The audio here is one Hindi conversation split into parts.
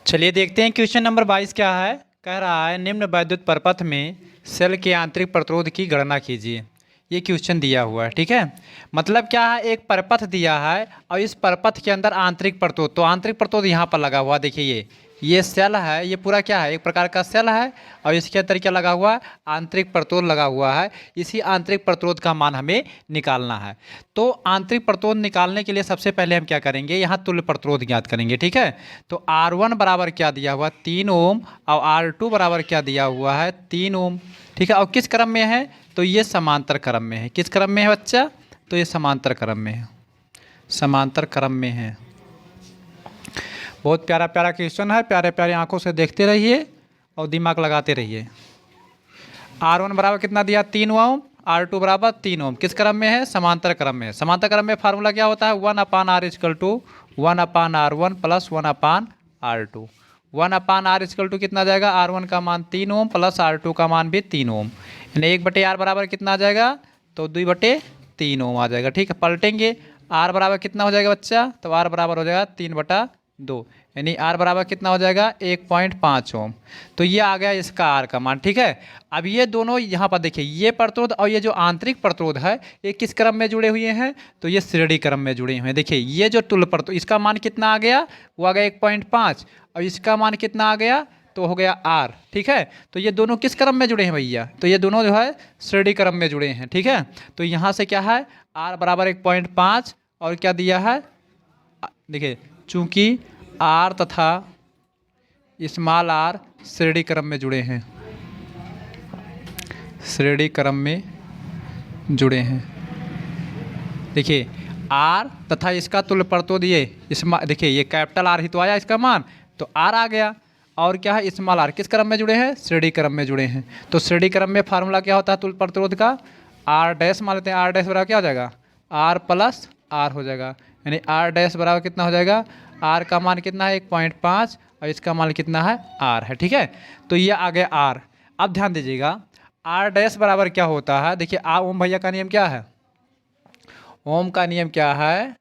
चलिए देखते हैं क्वेश्चन नंबर 22 क्या है। कह रहा है निम्न वैद्युत परपथ में सेल के आंतरिक प्रतिरोध की गणना कीजिए। ये क्वेश्चन दिया हुआ है, ठीक है। मतलब क्या है, एक परपथ दिया है और इस परपथ के अंदर आंतरिक प्रतिरोध, तो आंतरिक प्रतिरोध यहाँ पर लगा हुआ, देखिए ये सेल है, ये पूरा क्या है, एक प्रकार का सेल है और इसके अंदर क्या लगा हुआ है, आंतरिक प्रतिरोध लगा हुआ है। इसी आंतरिक प्रतिरोध का मान हमें निकालना है। तो आंतरिक प्रतिरोध निकालने के लिए सबसे पहले हम क्या करेंगे, यहाँ तुल्य प्रतिरोध ज्ञात करेंगे, ठीक है। तो R1 बराबर क्या दिया हुआ, 3 ओम, और R2 बराबर क्या दिया हुआ है, 3 ओम, ठीक है। और किस क्रम में है, तो ये समांतर क्रम में है। किस क्रम में है बच्चा, तो ये समांतर क्रम में है, समांतर क्रम में है। बहुत प्यारा प्यारा क्वेश्चन है, प्यारे प्यारे आंखों से देखते रहिए और दिमाग लगाते रहिए। R1 बराबर कितना दिया, 3 ओम, R2 बराबर 3 ओम, किस क्रम में है, समांतर क्रम में है। समांतर क्रम में फार्मूला क्या होता है, 1/R equal to 1/R1 plus 1/R2। 1/R equal to कितना जाएगा, R1 का मान 3 ओम प्लस R2 का मान भी 3 ओम, यानी 1/R बराबर कितना आ जाएगा, तो 2/3 ओम आ जाएगा, ठीक है। पलटेंगे, R बराबर कितना हो जाएगा बच्चा, तो R बराबर हो जाएगा 3/2, यानी R बराबर कितना हो जाएगा, 1.5 ओम। तो ये आ गया इसका R का मान, ठीक है। अब ये दोनों यहाँ पर देखिए, ये प्रतिरोध और ये जो आंतरिक प्रतिरोध है, ये किस क्रम में जुड़े हुए हैं, तो ये श्रेणी क्रम में जुड़े हुए हैं। देखिए ये जो तुल्य प्रतिरोध, इसका मान कितना आ गया, वो आ गया 1.5, और इसका मान कितना आ गया, तो हो गया R, ठीक है। तो ये दोनों किस क्रम में जुड़े हैं भैया, तो ये दोनों जो है श्रेणी क्रम में जुड़े हैं, ठीक है। तो यहाँ से क्या है, R बराबर 1.5 और क्या दिया है, देखिए चूँकि R तथा स्मॉल r श्रेणी क्रम में जुड़े हैं, श्रेणी क्रम में जुड़े हैं। देखिए R तथा इसका तुल्य प्रतिरोध ये देखिए ये कैपिटल R ही तो आया इसका मान, तो R आ गया। और क्या है, स्मॉल r किस क्रम में जुड़े हैं, श्रेणी क्रम में जुड़े हैं। तो श्रेणी क्रम में फार्मूला क्या होता है तुल्य प्रतिरोध का, R डैश मान लेते हैं, R डैश बराबर क्या हो जाएगा, R प्लस R हो जाएगा, यानी R डैश बराबर कितना हो जाएगा, R का मान कितना है 1.5 और इसका मान कितना है R है, ठीक है। तो ये आ गया R। अब ध्यान दीजिएगा, R डैश बराबर क्या होता है, देखिए ओम भैया का नियम क्या है, ओम का नियम क्या है,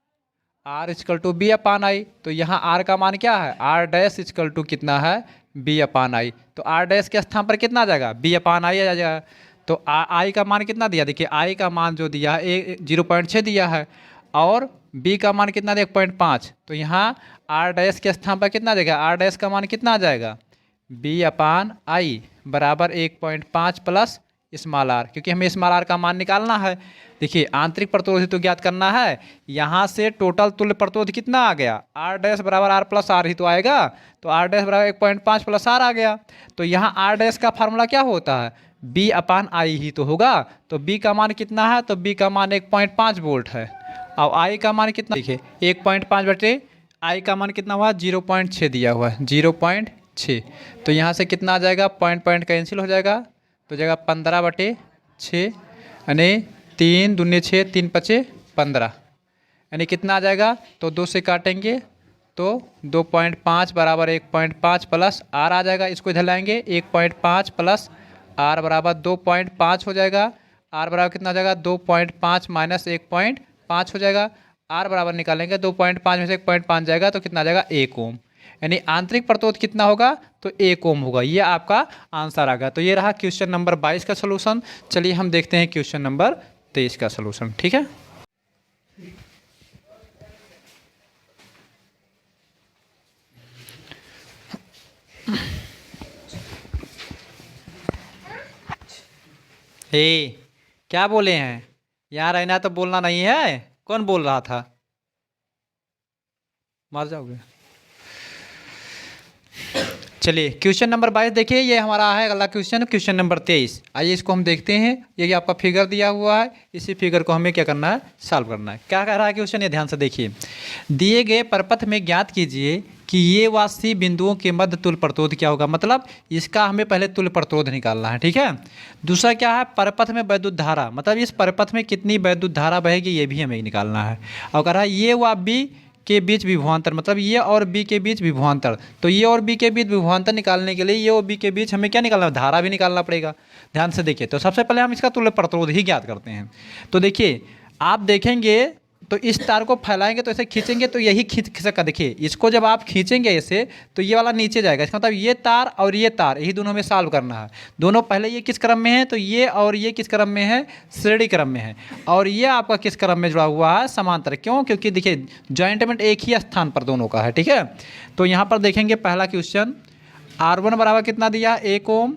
R इक्वल टू B/I। तो यहाँ R का मान क्या है, R डैश इक्वल टू कितना है, B/I। तो R डैश के स्थान पर कितना आ जाएगा, B/I आ जाएगा। तो I का मान कितना दिया, देखिए I का मान जो दिया है 0.6 दिया है, और B का मान कितना दिया 1.5। तो यहाँ R डैश के स्थान पर कितना देगा, R डैश का मान कितना आ जाएगा, B/I बराबर 1.5 प्लस स्मॉल r, क्योंकि हमें स्मॉल r का मान निकालना है। देखिए आंतरिक प्रतिरोध तो ज्ञात करना है, यहाँ से टोटल तुल्य प्रतिरोध कितना आ गया, R डैश बराबर R प्लस R ही तो आएगा। तो R डैश बराबर 1.5 प्लस R आ गया। तो यहाँ R डैश का फार्मूला क्या होता है, B/I ही तो होगा। तो B का मान कितना है, तो B का मान 1.5 वोल्ट है, और I का मान कितना, देखिए 1.5 बटे I का मान कितना हुआ, 0.6 दिया हुआ है, 0.6। तो यहाँ से कितना आ जाएगा, पॉइंट पॉइंट कैंसिल हो जाएगा, तो जाएगा 15/6, यानी 3 दूनी 6, 3 पचे 15, यानी कितना आ जाएगा, तो 2 से काटेंगे तो 2.5 बराबर 1.5 प्लस R आ जाएगा। इसको इधर लाएंगे, 1.5 प्लस R बराबर 2.5 हो जाएगा। R बराबर कितना हो जाएगा, 2.5 माइनस 1.5 हो जाएगा। R बराबर निकालेंगे, 2.5 में से 1.5 जाएगा तो कितना आ जाएगा, 1 ओम, यानी आंतरिक प्रतिरोध कितना होगा, तो 1 ओम होगा। ये आपका आंसर आ गया। तो ये रहा क्वेश्चन नंबर 22 का सलूशन। चलिए हम देखते हैं क्वेश्चन नंबर 23 का सलूशन, ठीक है। क्या बोले हैं, यहाँ रहना तो बोलना नहीं है। कौन बोल रहा था, मर जाओगे। चलिए क्वेश्चन नंबर 22 देखिए, ये हमारा है अगला क्वेश्चन, क्वेश्चन नंबर 23। आइए इसको हम देखते हैं। ये आपका फिगर दिया हुआ है, इसी फिगर को हमें क्या करना है, सॉल्व करना है। क्या कह रहा है क्वेश्चन, ये ध्यान से देखिए। दिए गए परपथ में ज्ञात कीजिए कि ये व C बिंदुओं के मध्य तुल्य प्रतिरोध क्या होगा। मतलब इसका हमें पहले तुल्य प्रतिरोध निकालना है, ठीक है। दूसरा क्या है, परपथ में वैद्युत धारा, मतलब इस परपथ में कितनी वैद्युत धारा बहेगी, ये भी हमें निकालना है। और कह रहा है ये व B के बीच विभवांतर, मतलब ये और B के बीच विभवांतर। तो ये और B के बीच विभवांतर निकालने के लिए ये और B के बीच हमें क्या निकालना है, धारा भी निकालना पड़ेगा। ध्यान से देखिए, तो सबसे पहले हम इसका तुल्य प्रतिरोध ही ज्ञात करते हैं। तो देखिए आप देखेंगे तो इस तार को फैलाएंगे तो ऐसे खींचेंगे तो यही खींच सका। देखिए इसको जब आप खींचेंगे ऐसे तो ये वाला नीचे जाएगा, इसका मतलब ये तार और ये तार यही दोनों में सॉल्व करना है। दोनों पहले ये किस क्रम में है, तो ये और ये किस क्रम में है, श्रेणी क्रम में है। और ये आपका किस क्रम में जुड़ा हुआ है, समांतर। क्यों, क्योंकि देखिए जॉइंटमेंट एक ही स्थान पर दोनों का है। ठीक है, तो यहाँ पर देखेंगे पहला क्वेश्चन, R1 बराबर कितना दिया है, 1 ओम,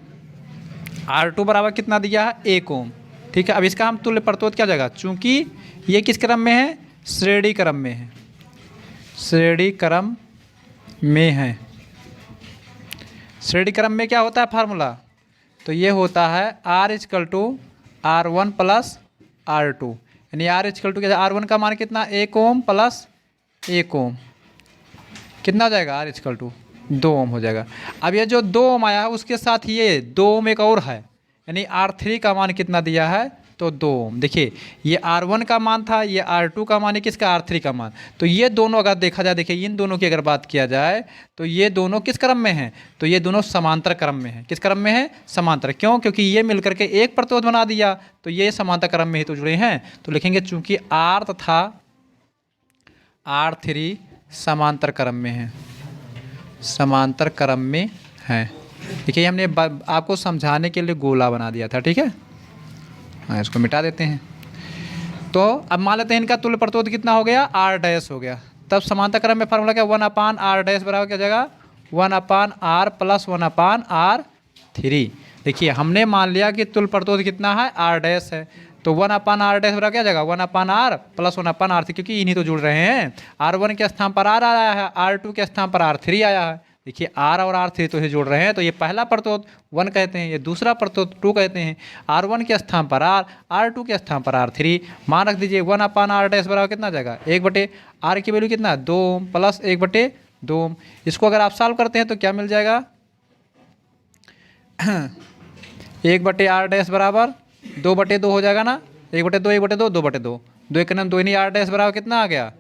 R2 बराबर कितना दिया है, 1 ओम। ठीक है, अब इसका हम तुल्य प्रतिरोध क्या जाएगा, चूँकि ये किस क्रम में है, श्रेणी क्रम में है, श्रेणी क्रम में है। श्रेणी क्रम में क्या होता है फार्मूला, तो ये होता है R=R1 + R2, यानी R क्या, R1 का मान कितना, 1 ओम प्लस 1 ओम, कितना हो जाएगा, R=2 ओम हो जाएगा। अब ये जो 2 ओम आया है उसके साथ ये 2 ओम एक और है, यानी R3 का मान कितना दिया है, तो 2 ओम। देखिए ये R1 का मान था, ये R2 का मान है, किसका, R3 का मान। तो ये दोनों अगर देखा जाए, देखिए इन दोनों की अगर बात किया जाए तो ये दोनों किस क्रम में हैं, तो ये दोनों समांतर क्रम में हैं। किस क्रम में है, समांतर। क्यों, क्योंकि ये मिलकर के एक प्रतिरोध बना दिया, तो ये समांतर क्रम में ही तो जुड़े हैं। तो लिखेंगे चूंकि R तथा R3 समांतर क्रम में है, समांतर क्रम में है। देखिए हमने आपको समझाने के लिए गोला बना दिया था। ठीक है, हाँ इसको मिटा देते हैं। तो अब मान लेते हैं इनका तुल्य प्रतिरोध कितना हो गया, R' हो गया। तब समांतर क्रम में फार्मूला क्या, 1/R' बराबर क्या जाएगा, 1/R + 1/R3। देखिए हमने मान लिया कि तुल्य प्रतिरोध कितना है, R' है, तो 1/R' बराबर क्या जाएगा, 1/R + 1/R3, क्योंकि इन्हीं तो जुड़ रहे हैं। R1 के स्थान पर R आया है, R2 के स्थान पर R3 आया है। देखिए R और R3 तो ये जोड़ रहे हैं, तो ये पहला प्रतिरोध 1 कहते हैं, ये दूसरा प्रतिरोध 2 कहते हैं। R1 के स्थान पर R, R2 के स्थान पर R3। मान रख दीजिए 1/R' बराबर कितना जाएगा, 1/R की वैल्यू कितना, 2 ओम प्लस 1/2 ओम। इसको अगर आप सॉल्व करते हैं तो क्या मिल जाएगा 1/R' बराबर 2/2 हो जाएगा ना, 1/2 1/2 2/2, 2 1 2 R' बराबर कितना आ गया,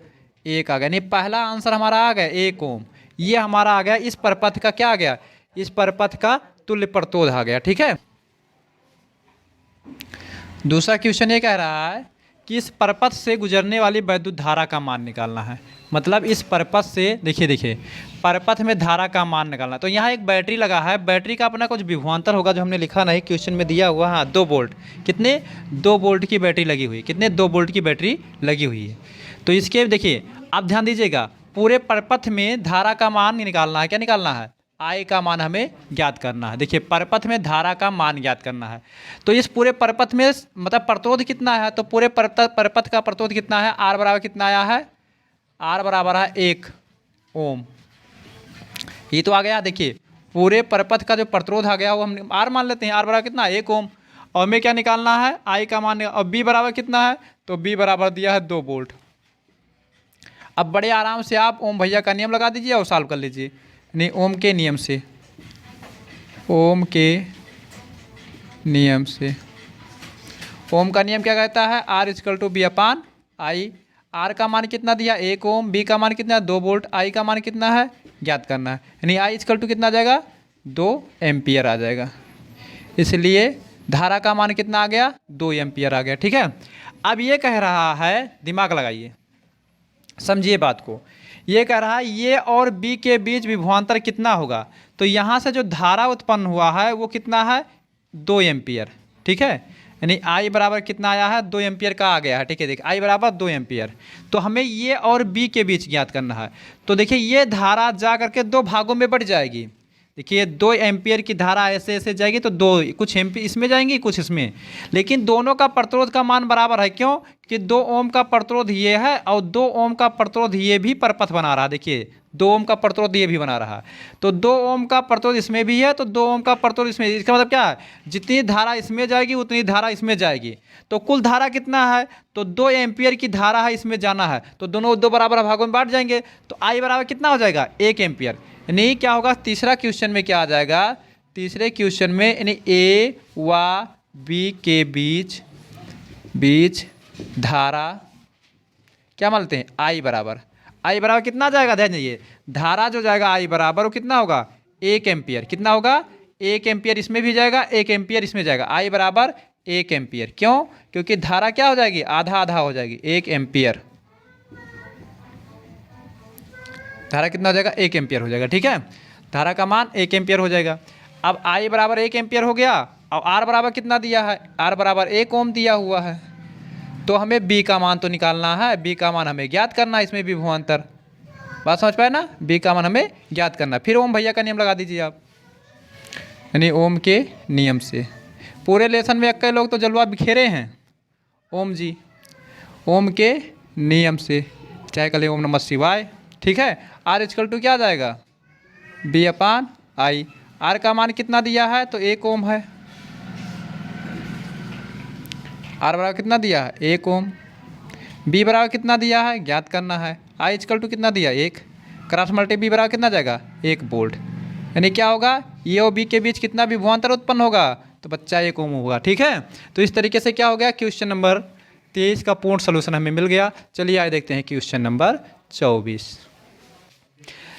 1 आ गया। नहीं, पहला आंसर हमारा आ गया 1 ओम। ये हमारा आ गया, इस परपथ का क्या आ गया, इस परपथ का तुल्य प्रतिरोध आ गया। ठीक है, दूसरा क्वेश्चन ये कह रहा है कि इस परपथ से गुजरने वाली वैद्युत धारा का मान निकालना है। मतलब इस परपथ से, देखिए परपथ में धारा का मान निकालना। तो यहाँ एक बैटरी लगा है, बैटरी का अपना कुछ विभवांतर होगा जो हमने लिखा नहीं, क्वेश्चन में दिया हुआ। हाँ 2 वोल्ट, कितने, 2 वोल्ट की बैटरी लगी हुई है, कितने, 2 वोल्ट की बैटरी लगी हुई है। तो इसके देखिए आप ध्यान दीजिएगा, पूरे परपथ में धारा का मान निकालना है। क्या निकालना है, I का मान हमें ज्ञात करना है। देखिए परपथ में धारा का मान ज्ञात करना है। तो इस पूरे परपथ में मतलब प्रतिरोध कितना है, तो पूरे परपथ का प्रतिरोध कितना है, R बराबर कितना आया है, R बराबर है 1 ओम। ये तो आ गया। देखिए पूरे परपथ का जो प्रतिरोध आ गया वो हम R मान लेते हैं, R बराबर कितना, 1 ओम। और हमें क्या निकालना है, I का मान। और B बराबर कितना है, तो B बराबर दिया है 2 वोल्ट। अब बड़े आराम से आप ओम भैया का नियम लगा दीजिए और सॉल्व कर लीजिए। नहीं, ओम के नियम से, ओम के नियम से, ओम का नियम क्या कहता है, R=B/I। R का मान कितना दिया, 1 ओम, B का मान कितना, 2 वोल्ट, I का मान कितना है, ज्ञात करना है। यानी I कितना आ जाएगा, 2 एम्पियर आ जाएगा। इसलिए धारा का मान कितना आ गया, 2 एम्पियर आ गया। ठीक है, अब ये कह रहा है, दिमाग लगाइए समझिए बात को, ये कह रहा है ये और B के बीच विभवांतर कितना होगा। तो यहाँ से जो धारा उत्पन्न हुआ है वो कितना है, 2 एम्पियर। ठीक है, यानी I बराबर कितना आया है, 2 एम्पियर का आ गया है। ठीक है, देखिए I बराबर 2 एम्पियर। तो हमें ये और B के बीच ज्ञात करना है। तो देखिए ये धारा जा करके 2 भागों में बढ़ जाएगी। देखिए 2 एम्पियर की धारा ऐसे ऐसे जाएगी, तो 2 कुछ एम्पियर इसमें जाएंगी, कुछ इसमें, लेकिन दोनों का प्रतिरोध का मान बराबर है। क्यों कि 2 ओम का प्रतिरोध ये है और 2 ओम का प्रतिरोध ये भी परपथ बना रहा है। देखिए 2 ओम का प्रतिरोध ये भी बना रहा है, तो 2 ओम का प्रतिरोध इसमें भी है, तो 2 ओम का प्रतिरोध इसमें। इसका मतलब क्या है, जितनी धारा इसमें जाएगी उतनी धारा इसमें जाएगी। तो कुल धारा कितना है, तो 2 एम्पियर की धारा है इसमें जाना है, तो दोनों 2 बराबर भागों में बांट जाएंगे। तो I बराबर कितना हो जाएगा, 1 एम्पियर। यानी क्या होगा, तीसरा क्वेश्चन में क्या आ जाएगा, तीसरे क्वेश्चन में यानी A व B के बीच धारा क्या मानते हैं, I बराबर कितना आ जाएगा, ध्यान दीजिए धारा जो जाएगा I बराबर वो कितना होगा, 1 एम्पियर। कितना होगा, 1 एम्पियर इसमें भी जाएगा, 1 एम्पियर इसमें जाएगा। I बराबर 1 एम्पियर। क्यों, क्योंकि धारा क्या हो जाएगी, आधा आधा हो जाएगी, 1 एम्पियर। धारा कितना हो जाएगा, 1 एम्पियर हो जाएगा। ठीक है, धारा का मान 1 एम्पियर हो जाएगा। अब I बराबर 1 एम्पियर हो गया और R बराबर कितना दिया है, R बराबर 1 ओम दिया हुआ है। तो हमें B का मान तो निकालना है, B का मान हमें ज्ञात करना है, इसमें भी विभवांतर। बात समझ पाए ना, B का मान हमें ज्ञात करना। फिर ओम भैया का नियम लगा दीजिए आप, यानी ओम के नियम से। पूरे लेसन में कई लोग तो जलवा बिखेरे हैं। ओम जी, ओम के नियम से, चाहे कल ओम नमः शिवाय। ठीक है, R इक्वल टू क्या आ जाएगा, B/I। R का मान कितना दिया है, तो 1 ओम है। R बराबर कितना दिया है, 1 ओम। B बराबर कितना दिया है, ज्ञात करना है। I इक्वल टू कितना दिया, 1। क्रॉस मल्टी B बराबर कितना जाएगा, 1 वोल्ट। यानी क्या होगा, ये और B के बीच कितना विभवांतर उत्पन्न होगा, तो बच्चा 1 ओम होगा। ठीक है, तो इस तरीके से क्या हो गया, क्वेश्चन नंबर 23 का पूर्ण सोल्यूशन हमें मिल गया। चलिए आइए देखते हैं क्वेश्चन नंबर 24।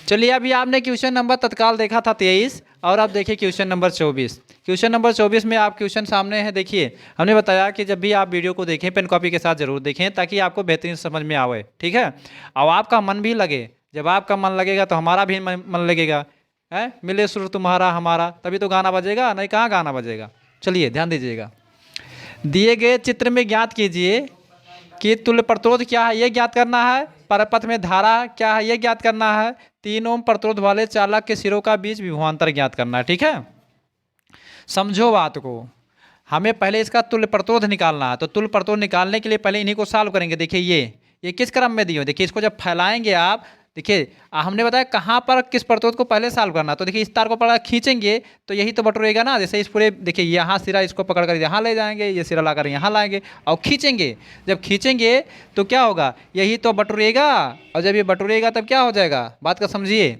चलिए अभी आपने क्वेश्चन नंबर तत्काल देखा था 23, और अब देखिए क्वेश्चन नंबर 24। क्वेश्चन नंबर 24 में आप क्वेश्चन सामने है। देखिए, हमने बताया कि जब भी आप वीडियो को देखें पेन कॉपी के साथ ज़रूर देखें, ताकि आपको बेहतरीन समझ में आवे। ठीक है, और आपका मन भी लगे। जब आपका मन लगेगा तो हमारा भी मन लगेगा। है, मिले सुर तुम्हारा हमारा, तभी तो गाना बजेगा, नहीं कहाँ गाना बजेगा। चलिए ध्यान दीजिएगा। दिए गए चित्र में ज्ञात कीजिए कि तुल्य प्रतिरोध क्या है, ये ज्ञात करना है। परपथ में धारा क्या है, ये ज्ञात करना है। 3 ओम प्रतिरोध वाले चालक के सिरों का बीच विभवांतर ज्ञात करना है। ठीक है, समझो बात को। हमें पहले इसका तुल्य प्रतिरोध निकालना है। तो तुल्य प्रतिरोध निकालने के लिए पहले इन्हीं को सॉल्व करेंगे। देखिए ये किस क्रम में दिए हो। देखिए इसको जब फैलाएंगे आप, देखिए हमने बताया कहाँ पर किस प्रतिरोध को पहले सॉल्व करना। तो देखिए इस तार को पकड़ खींचेंगे तो यही तो बटोरेगा ना। जैसे इस पूरे, देखिए यहाँ सिरा इसको पकड़ कर यहाँ ले जाएंगे, ये सिरा लाकर यहाँ लाएंगे और खींचेंगे। जब खींचेंगे तो क्या होगा, यही तो बटोरेगा, और जब ये बटोरेगा तब क्या हो जाएगा, बात का समझिए।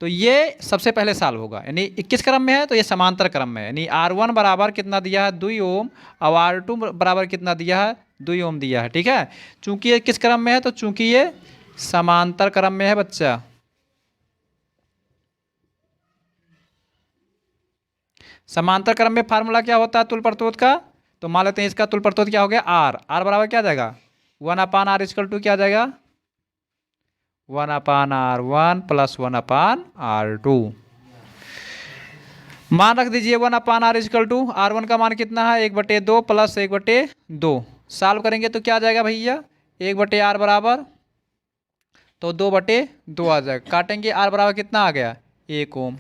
तो ये सबसे पहले सॉल्व होगा। यानी 21 क्रम में है तो ये समांतर क्रम में है। यानी R1 बराबर कितना दिया है, 2 ओम, और R2 बराबर कितना दिया है, 2 ओम दिया है। ठीक है, चूंकि ये किस क्रम में है, तो चूंकि ये समांतर क्रम में है बच्चा। समांतर क्रम में फार्मूला क्या होता है तुल्य प्रतिरोध का, तो मान लेते हैं इसका तुल्य प्रतिरोध क्या हो गया, R बराबर क्या जाएगा, 1/R इक्वल टू क्या जाएगा, 1/R1 प्लस 1/R2। मान रख दीजिए 1/R इक्वल टू R1 का मान कितना है, 1/2 प्लस 1/2। सॉल्व करेंगे तो क्या आ जाएगा भैया, 1/R बराबर तो 2/2 आ जाएगा। काटेंगे, R बराबर कितना आ गया, 1 ओम।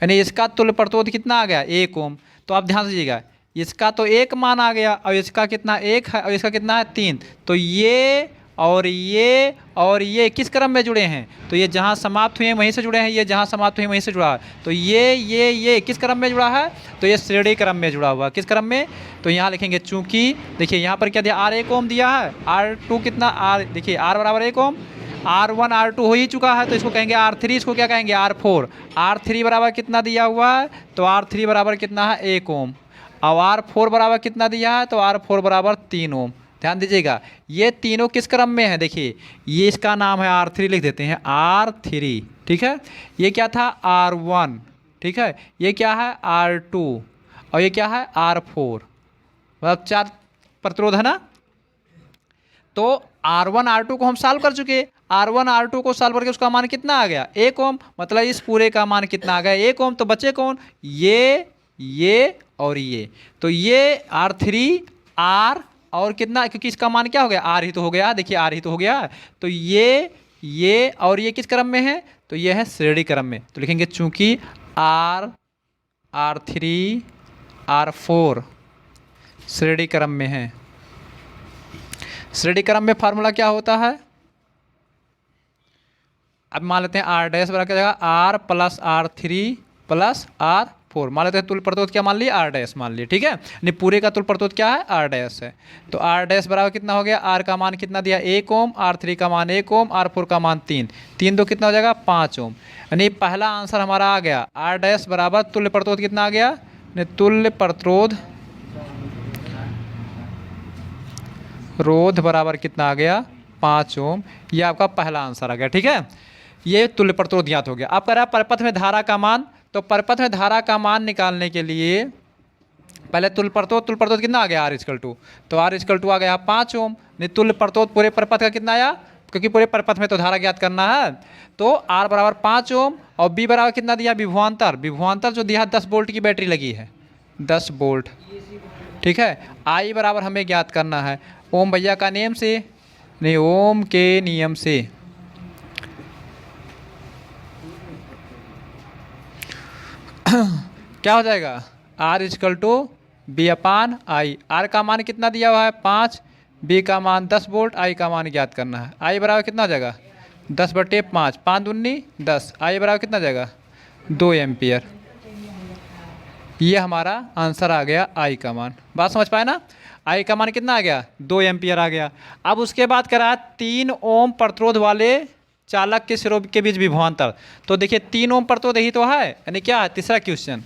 यानी इसका तुल्य प्रतिरोध कितना आ गया, 1 ओम। तो आप ध्यान दीजिएगा, इसका तो 1 मान आ गया, और इसका कितना 1 है, और इसका कितना है 3। तो ये और ये किस क्रम में जुड़े हैं, तो ये जहाँ समाप्त हुए हैं वहीं से जुड़े हैं, ये जहाँ समाप्त हुए हैं वहीं से जुड़ा है। तो ये किस क्रम में जुड़ा है, तो ये श्रेणी क्रम में जुड़ा हुआ। किस क्रम में, तो यहाँ लिखेंगे चूंकि देखिए यहाँ पर क्या दिया, R 1 ओम दिया है, R2 कितना, R देखिए R बराबर 1 ओम, R1 R2 हो ही चुका है, तो इसको कहेंगे R3, इसको क्या कहेंगे R4। R3 बराबर कितना दिया हुआ है, तो R3 बराबर कितना है, 1 ओम, और R4 बराबर कितना दिया है, तो R4 बराबर 3 ओम। ध्यान दीजिएगा, ये तीनों किस क्रम में है, देखिए ये इसका नाम है R3, लिख देते हैं R3। ठीक है, ये क्या था R1, ठीक है, ये क्या है R2, और ये क्या है R4, मतलब 4 प्रतिरोध है ना। तो R1 R2 को हम सॉल्व कर चुके, R1 R2 को सॉल्व करके उसका मान कितना आ गया, 1 ओम। मतलब इस पूरे का मान कितना आ गया, 1 ओम। तो बचे कौन, ये और ये। तो ये R3 R और कितना, क्योंकि इसका मान क्या हो गया, R ही तो हो गया। देखिए R ही तो हो गया। तो ये और ये किस क्रम में है, तो ये है श्रेणी क्रम में। तो लिखेंगे चूंकि R3 R4 श्रेणी क्रम में है। श्रेणी क्रम में फार्मूला क्या होता है, अब मान लेते हैं R डैश बराबर क्या जाएगा, R plus R3 plus R4। मान लेते हैं तुल्य प्रतिरोध क्या मान लिए, R डैश मान लिए। ठीक है, नहीं पूरे का तुल्य प्रतिरोध क्या है, R डैश है। तो R डैश बराबर कितना हो गया, R का मान कितना दिया, 1 ओम, R3 का मान 1 ओम, R4 का मान 3, 3 2 कितना हो जाएगा, 5 ओम। यानी पहला आंसर हमारा आ गया, R डैश बराबर तुल्य प्रतिरोध कितना आ गया, तुल्य प्रतिरोध बराबर कितना आ गया, 5 ओम। ये आपका पहला आंसर आ गया। ठीक है, ये तुल्य प्रतिरोध ज्ञात हो गया। अब कह रहा है परपथ में धारा का मान, तो परपथ में धारा का मान निकालने के लिए पहले तुल्य प्रतिरोध कितना आ गया, R इक्वल टू, तो R इक्वल टू आ गया 5 ओम। तुल्य प्रतिरोध पूरे परपथ का कितना आया, क्योंकि पूरे परपथ में तो धारा ज्ञात करना है। तो R बराबर 5 ओम और B बराबर कितना दिया, विभवांतर, विभवांतर जो दिया 10 वोल्ट की बैटरी लगी है, 10 वोल्ट। ठीक है, I बराबर हमें ज्ञात करना है ओम भैया का नियम से, नहीं ओम के नियम से। क्या हो जाएगा, R is equal to V upon I. R का मान कितना दिया हुआ है 5, B का मान 10 वोल्ट, I का मान ज्ञात करना है। I बराबर कितना हो जाएगा 10/5, 5 दूनी 10, I बराबर कितना हो जाएगा 2 एम्पियर। ये हमारा आंसर आ गया I का मान। बात समझ पाए ना, I का मान कितना आ गया 2 एम्पियर आ गया। अब उसके बाद करा 3 ओम प्रतिरोध वाले चालक के सिरों के बीच विभवांतर। तो देखिए 3 ओम प्रतिरोध यही तो है, यानी क्या है, तीसरा क्वेश्चन,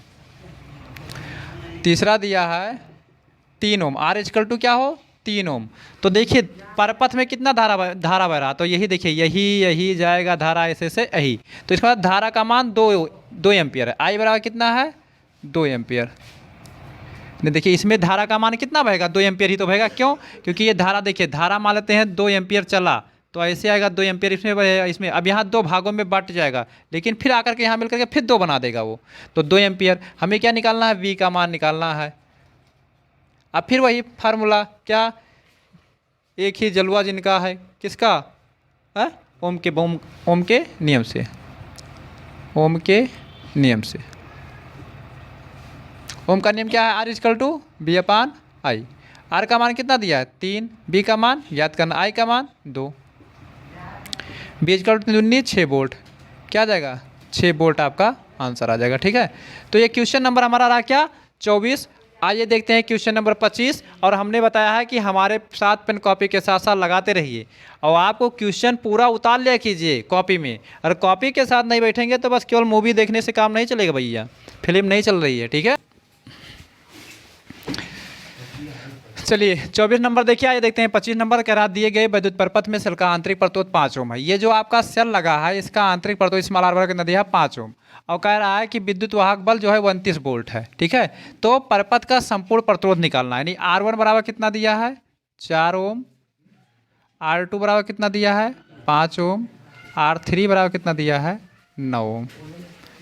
तीसरा दिया है 3 ओम, R इजकल टू क्या हो 3 ओम। तो देखिए परपथ में कितना धारा बह रहा, तो यही देखिए यही जाएगा धारा ऐसे से यही। तो इसके बाद धारा का मान 2 एम्पियर है। I बराबर कितना है 2 एम्पियर। नहीं देखिए इसमें धारा का मान कितना बहेगा 2 एम्पियर ही तो बहेगा, क्यों, क्योंकि ये धारा देखिए धारा मान लेते हैं 2 एम्पियर चला, तो ऐसे आएगा 2 एम्पियर इसमें बहेगा, इसमें अब यहाँ 2 भागों में बट जाएगा, लेकिन फिर आकर के यहाँ मिलकर के फिर 2 बना देगा वो। तो 2 एम्पियर हमें क्या निकालना है, V का मान निकालना है। अब फिर वही फार्मूला, क्या, एक ही जलवा जिनका है, किसका है, ओम के नियम से, ओम के नियम से। ओम का नियम क्या है, R is equal to V upon I. R का मान कितना दिया है 3, B का मान याद करना, I का मान 2, B इजकल टू 6 वोल्ट, क्या आ जाएगा 6 वोल्ट आपका आंसर आ जाएगा। ठीक है, तो ये क्वेश्चन नंबर हमारा रहा क्या 24। आइए देखते हैं क्वेश्चन नंबर 25। और हमने बताया है कि हमारे साथ पेन कॉपी के साथ साथ लगाते रहिए और आपको क्वेश्चन पूरा उतार लिया कीजिए कॉपी में। अगर कॉपी के साथ नहीं बैठेंगे तो बस केवल मूवी देखने से काम नहीं चलेगा भैया, फिल्म नहीं चल रही है। ठीक है, चलिए 24 नंबर देखिए, आइए देखते हैं 25 नंबर कह रहा दिए गए विद्युत परपथ में सेल का आंतरिक प्रतिरोध 5 ओम है। ये जो आपका सेल लगा है इसका आंतरिक प्रतिरोध स्मॉल आर कितना दिया है 5 ओम, और कह रहा है कि विद्युत वाहक बल जो है 29 वोल्ट है। ठीक है, तो परपथ का संपूर्ण प्रतिरोध निकालना है, यानी R1 बराबर कितना दिया है 4 ओम, R2 बराबर कितना दिया है 5 ओम, R3 बराबर कितना दिया है 9 ओम।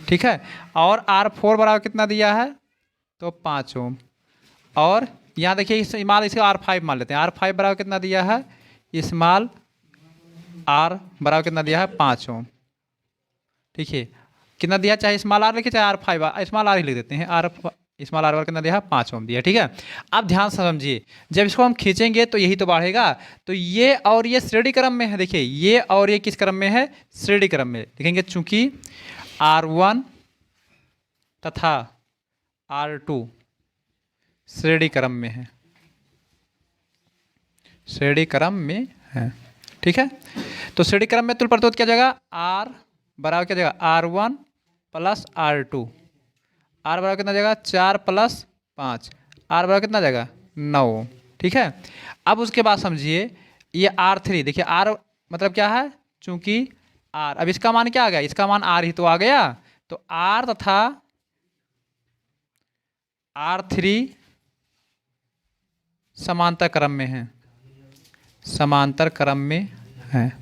ठीक है, और R4 बराबर कितना दिया है तो 5 ओम, और यहाँ देखिए स्मॉल इसका R5 मान लेते हैं, R5 बराबर कितना दिया है, स्मॉल R बराबर कितना दिया है 5 ओम। ठीक है, कितना दिया, चाहे स्मॉल R लिखे चाहे R5, स्मॉल R ही लिख देते हैं, स्मॉल R बराबर कितना दिया है 5 ओम दिया। ठीक है, अब ध्यान से समझिए, जब इसको हम खींचेंगे तो यही तो बढ़ेगा, तो ये और ये श्रेणी क्रम में है। देखिए ये और ये किस क्रम में है, श्रेणी क्रम में लिखेंगे, चूंकि R1 तथा R2 श्रेणी क्रम में है, श्रेणी क्रम में है। ठीक है, तो श्रेणी क्रम में तुल्य प्रतिरोध क्या जाएगा, R बराबर क्या जाएगा R1 प्लस R2, R बराबर कितना जाएगा 4 प्लस 5, R बराबर कितना जाएगा 9। ठीक है, अब उसके बाद समझिए ये R3, देखिए R मतलब क्या है, चूंकि R, अब इसका मान क्या आ गया, इसका मान R ही तो आ गया, तो R तथा R3 समांतर क्रम में है, समांतर क्रम में है।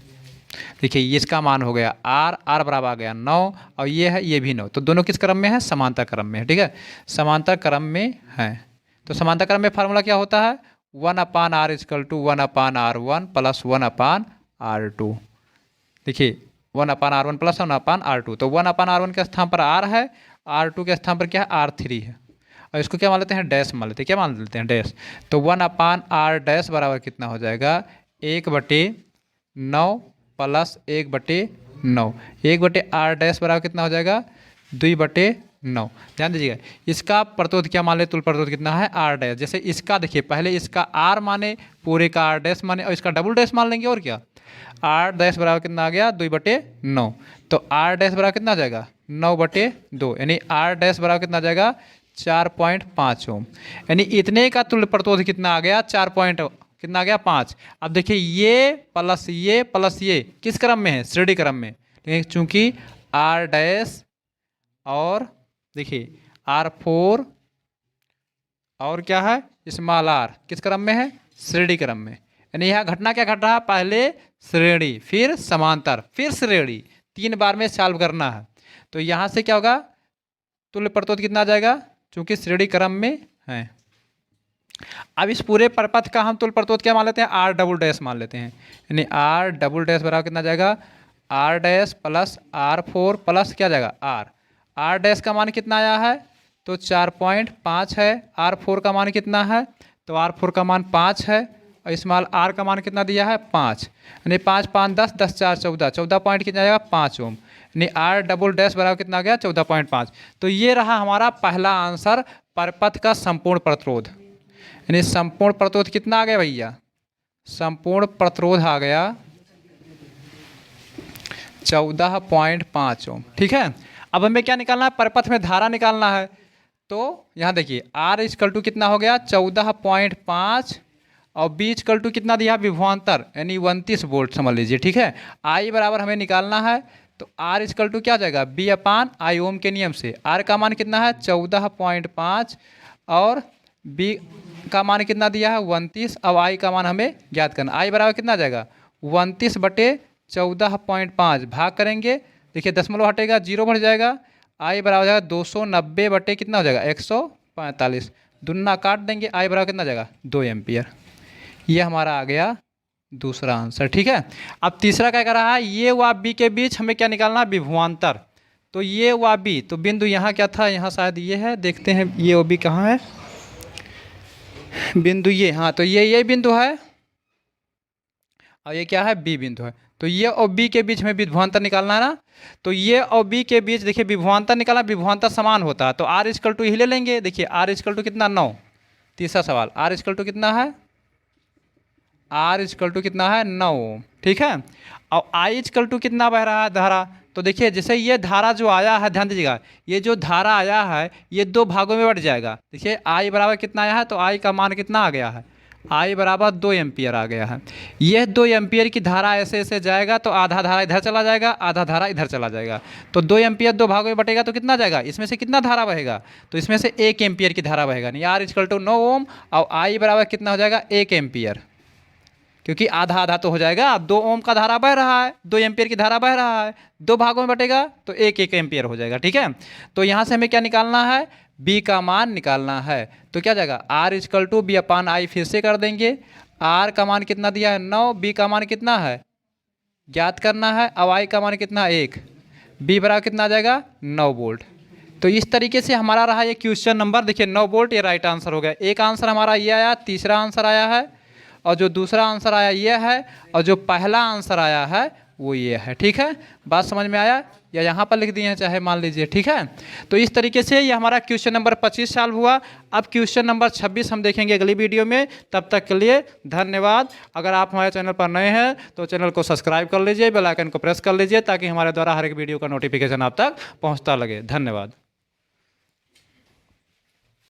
देखिए ये इसका मान हो गया R बराबर आ गया 9, और ये है ये भी 9, तो दोनों किस क्रम में है, समांतर क्रम में है। ठीक है, समांतर क्रम में है, तो समांतर क्रम में फार्मूला क्या होता है 1/R is equal to 1/R1 plus 1/R2। देखिए 1/R1 प्लस 1/R2, तो 1/R1 के स्थान पर R है, R2 के स्थान पर क्या है R3 है, और इसको क्या मान लेते हैं डैश मान लेते हैं, क्या मान लेते हैं डैश। तो 1/R डैश बराबर कितना हो जाएगा 1/9 प्लस 1/9, 1/R डैश बराबर कितना हो जाएगा 2/9। ध्यान दीजिएगा, इसका प्रतिरोध क्या मान ले, तुल्य प्रतिरोध कितना है R डैश। जैसे इसका देखिए पहले इसका R माने, पूरे का R डैश माने, और इसका डबल डैश मान लेंगे, और क्या R डैश बराबर कितना आ गया 2/9, तो R डैश बराबर कितना आ जाएगा 9/2, यानी R डैश बराबर कितना आ जाएगा 4.5 ओम, यानी इतने का तुल्य प्रतिरोध कितना आ गया 4 पॉइंट कितना आ गया 5। अब देखिए ये प्लस ये किस क्रम में है, श्रेणी क्रम में, लेकिन चूंकि R डैश और देखिए R4 और क्या है स्मॉल R किस क्रम में है, श्रेणी क्रम में, यानी यहाँ घटना क्या घट रहा है, पहले श्रेणी फिर समांतर फिर श्रेणी, 3 बार में सॉल्व करना है। तो यहाँ से क्या होगा, तुल्य प्रतोद कितना आ जाएगा, चूंकि श्रेणी क्रम में है। अब इस पूरे परपथ का हम तुल्य प्रतोद क्या मान लेते हैं, आर डबल डैश मान लेते हैं। यानी आर डबल डैश बराबर कितना जाएगा, are dash plus R4 plus क्या जाएगा आर डैश का मान कितना आया है, तो 4.5 है। R4 का मान कितना है, तो R4 का मान 5 है। और स्मॉल r का मान कितना दिया है 5, यानी 5 5 10 10 4 14, 14 पॉइंट कितना जाएगा 5 ओम, यानी आर डबल डैश बराबर कितना आ गया 14.5। तो ये रहा हमारा पहला आंसर, परपथ का संपूर्ण प्रतिरोध। यानी संपूर्ण प्रतिरोध कितना आ गया भैया, संपूर्ण प्रतिरोध आ गया 14.5 ओम। ठीक है, अब हमें क्या निकालना है, परपथ में धारा निकालना है। तो यहाँ देखिए R इक्वल टू कितना हो गया 14.5 और B इक्वल टू कितना दिया विभवांतर, यानी 29 वोल्ट समझ लीजिए। ठीक है, I बराबर हमें निकालना है, तो R इक्वल टू क्या जाएगा B/I ओम के नियम से। R का मान कितना है 14.5 और B का मान कितना दिया है 29। अब I का मान हमें ज्ञात करना। I बराबर कितना आ जाएगा 29/14.5 भाग करेंगे, देखिए दशमलव हटेगा 0 बढ़ जाएगा। I बराबर हो जाएगा 290 कितना हो जाएगा 145, दुना काट देंगे। I बराबर कितना जाएगा 2 एम्पियर। ये हमारा आ गया दूसरा आंसर। ठीक है, अब तीसरा क्या कर रहा है, ये व B के बीच हमें क्या निकालना है विभवांतर। तो ये व B, तो बिंदु यहाँ क्या था, यहाँ शायद ये है, देखते हैं ये व B कहाँ है बिंदु, ये हाँ, तो ये बिंदु है और ये क्या है B बिंदु है। तो ये और B के बीच में विभवांतर निकालना है ना। तो ये और B के बीच देखिए विभवांतर निकालना, विभवांतर समान होता है। तो R इक्वल टू ही ले लेंगे, देखिए R इक्वल टू कितना 9। तीसरा सवाल R इक्वल टू कितना है, R इक्वल टू कितना है 9। ठीक है, और I इक्वल टू कितना बह रहा है धारा, तो देखिए जैसे ये धारा जो आया है, ध्यान दीजिएगा, ये जो धारा आया है ये 2 भागों में बट जाएगा। देखिए I बराबर कितना आया है, तो I का मान कितना आ गया है, I बराबर 2 एम्पियर आ गया है। यह 2 एम्पियर की धारा ऐसे ऐसे जाएगा, तो आधा धारा इधर चला जाएगा, आधा धारा इधर चला जाएगा। तो 2 एम्पियर 2 भागों में बटेगा तो कितना जाएगा, इसमें से कितना धारा बहेगा, तो इसमें से 1 एम्पियर की धारा बहेगा। नहीं, R इक्वल टू 9 ओम और I बराबर कितना हो जाएगा 1 एम्पियर, क्योंकि आधा आधा तो हो जाएगा। 2 ओम का धारा बह रहा है, 2 एम्पियर की धारा बह रहा है, 2 भागों में बटेगा तो 1 एम्पियर हो जाएगा। ठीक है, तो यहाँ से हमें क्या निकालना है, B का मान निकालना है। तो क्या जाएगा R इक्वल टू B/I, फिर से कर देंगे। R का मान कितना दिया है 9, B का मान कितना है ज्ञात करना है, अब I का मान कितना 1, B बराबर कितना आ जाएगा 9 वोल्ट। तो इस तरीके से हमारा रहा ये क्वेश्चन नंबर, देखिए 9 वोल्ट ये राइट आंसर हो गया। एक आंसर हमारा ये आया, तीसरा आंसर आया है, और जो दूसरा आंसर आया ये है, और जो पहला आंसर आया है वो ये है। ठीक है, बात समझ में आया, या यहाँ पर लिख दिए हैं चाहे मान लीजिए। ठीक है, तो इस तरीके से ये हमारा क्वेश्चन नंबर 25 सॉल्व हुआ। अब क्वेश्चन नंबर 26 हम देखेंगे अगली वीडियो में। तब तक के लिए धन्यवाद। अगर आप हमारे चैनल पर नए हैं तो चैनल को सब्सक्राइब कर लीजिए, बेल आइकन को प्रेस कर लीजिए, ताकि हमारे द्वारा हर एक वीडियो का नोटिफिकेशन आप तक पहुँचता लगे। धन्यवाद।